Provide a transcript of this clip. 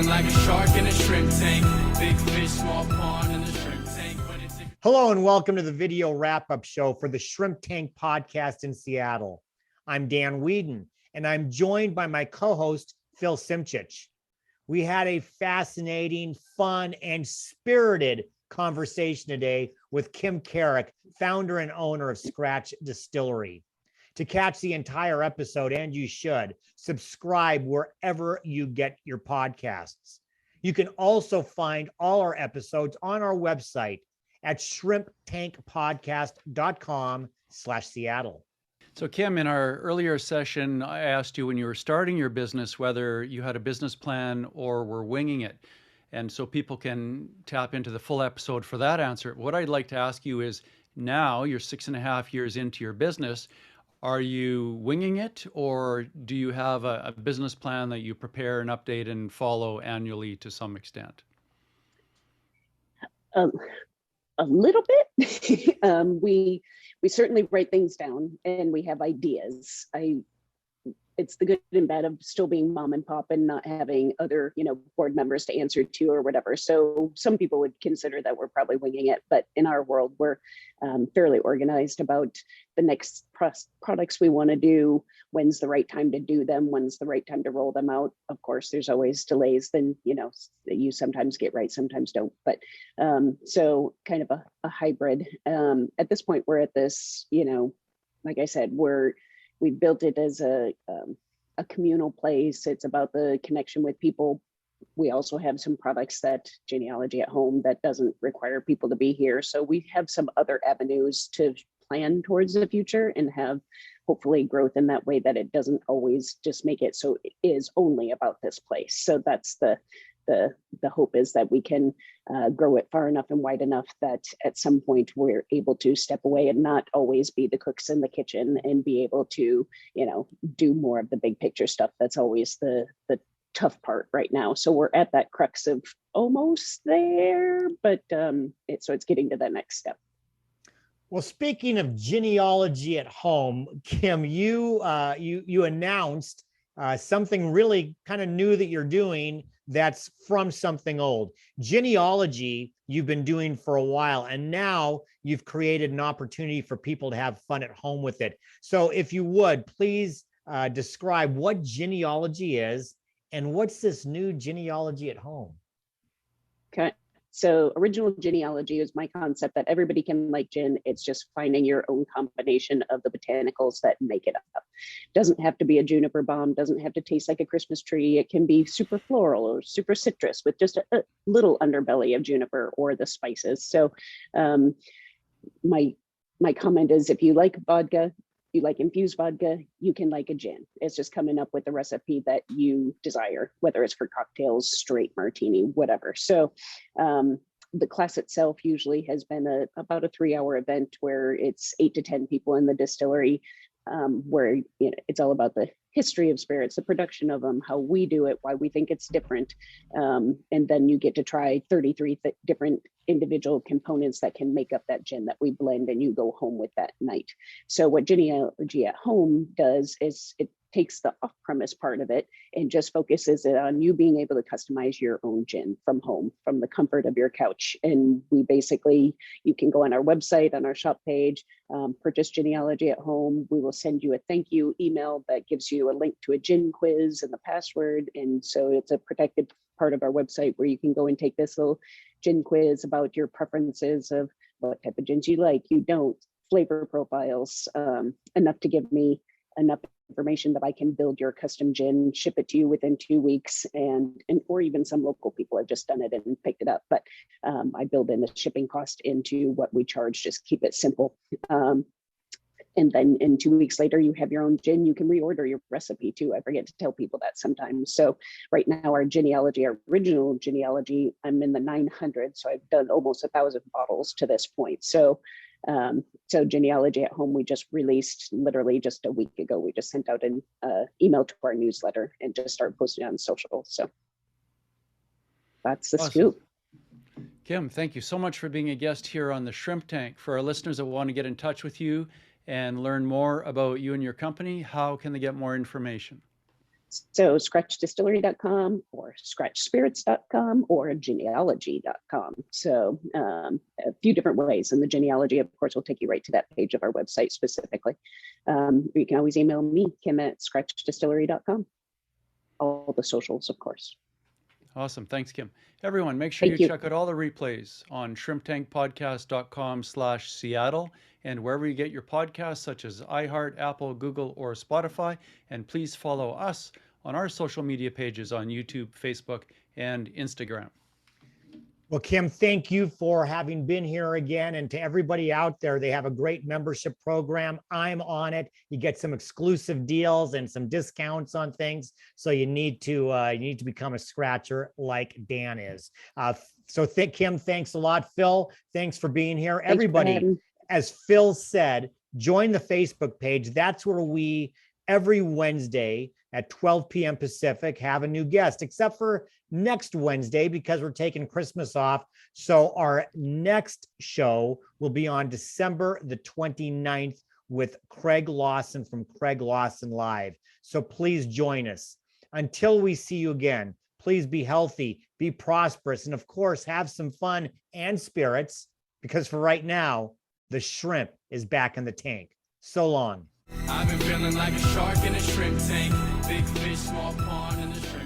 Feeling like a shark in a shrimp tank. Big fish, small pond in the shrimp tank. Hello and welcome to the video wrap-up show for the Shrimp Tank podcast in Seattle. I'm Dan Whedon, and I'm joined by my co-host, Phil Simchich. We had a fascinating, fun, and spirited conversation today with Kim Carrick, founder and owner of Scratch Distillery. To catch the entire episode, and you should, subscribe wherever you get your podcasts. You can also find all our episodes on our website at shrimptankpodcast.com/Seattle. So Kim, in our earlier session, I asked you when you were starting your business whether you had a business plan or were winging it. And so people can tap into the full episode for that answer. What I'd like to ask you is, now you're 6.5 years into your business, are you winging it, or do you have a business plan that you prepare and update and follow annually to some extent? A little bit. We certainly write things down and we have ideas. It's the good and bad of still being mom and pop and not having other, board members to answer to or whatever. So some people would consider that we're probably winging it, but in our world, we're fairly organized about the next products we want to do, when's the right time to do them, when's the right time to roll them out. Of course, there's always delays, then, that you sometimes get right, sometimes don't. But so kind of a hybrid. At this point, we're at this, like I said, we built it as a communal place. It's about the connection with people. We also have some products that Genealogy at home that doesn't require people to be here. So we have some other avenues to plan towards the future and have hopefully growth in that way, that it doesn't always just make it so it is only about this place. So that's the hope, is that we can grow it far enough and wide enough that at some point we're able to step away and not always be the cooks in the kitchen, and be able to, do more of the big picture stuff. That's always the tough part right now. So we're at that crux of almost there, but it's getting to that next step. Well, speaking of Genealogy at home, Kim, you announced something really kind of new that you're doing that's from something old. Genealogy you've been doing for a while, and now you've created an opportunity for people to have fun at home with it. So if you would, please describe what Genealogy is and what's this new Genealogy at home. Okay. So original Genealogy is my concept that everybody can like gin. It's just finding your own combination of the botanicals that make it up. Doesn't have to be a juniper bomb, doesn't have to taste like a Christmas tree. It can be super floral or super citrus with just a little underbelly of juniper or the spices. So my comment is, if you like vodka, you like infused vodka, you can like a gin. It's just coming up with the recipe that you desire, whether it's for cocktails, straight martini, whatever. So the class itself usually has been about a 3-hour event where it's 8 to 10 people in the distillery, where it's all about the history of spirits, the production of them, how we do it, why we think it's different. And then you get to try 33 different individual components that can make up that gin that we blend, and you go home with that night. So what Genealogy at Home does is it takes the off-premise part of it and just focuses it on you being able to customize your own gin from home, from the comfort of your couch. And we basically, you can go on our website, on our shop page, purchase Genealogy at Home. We will send you a thank you email that gives you a link to a gin quiz and the password. And so it's a protected part of our website where you can go and take this little gin quiz about your preferences of what type of gins you like, you don't, flavor profiles, enough to give me enough information that I can build your custom gin, ship it to you within 2 weeks, and or even some local people have just done it and picked it up. But I build in the shipping cost into what we charge, just keep it simple. And then in 2 weeks later, you have your own gin. You can reorder your recipe too. I forget to tell people that sometimes. So right now, our Genealogy, our original Genealogy, I'm in the 900. So I've done almost 1,000 bottles to this point. So Genealogy at Home, we just released literally just a week ago. We just sent out an email to our newsletter and just started posting on social. So that's the scoop. Kim, thank you so much for being a guest here on the Shrimp Tank. For our listeners that want to get in touch with you and learn more about you and your company, how can they get more information? So scratchdistillery.com or scratchspirits.com or genealogy.com. So a few different ways. And the genealogy, of course, will take you right to that page of our website specifically. You can always email me, Kim at scratchdistillery.com. All the socials, of course. Awesome. Thanks, Kim. Everyone, make sure you check out all the replays on shrimptankpodcast.com/Seattle and wherever you get your podcasts, such as iHeart, Apple, Google, or Spotify. And please follow us on our social media pages on YouTube, Facebook, and Instagram. Well, Kim, thank you for having been here again. And to everybody out there, they have a great membership program. I'm on it. You get some exclusive deals and some discounts on things. So you need to become a scratcher like Dan is. Kim, thanks a lot. Phil, thanks for being here. Everybody, as Phil said, join the Facebook page. That's where we, every Wednesday at 12 p.m. Pacific, have a new guest, except for next Wednesday because we're taking Christmas off. So our next show will be on December the 29th with Craig Lawson from Craig Lawson Live. So please join us. Until we see you again, please be healthy, be prosperous, and of course, have some fun and spirits, because for right now, the shrimp is back in the tank. So long. I've been feeling like a shark in a shrimp tank. Big fish, small pond, and the shrimp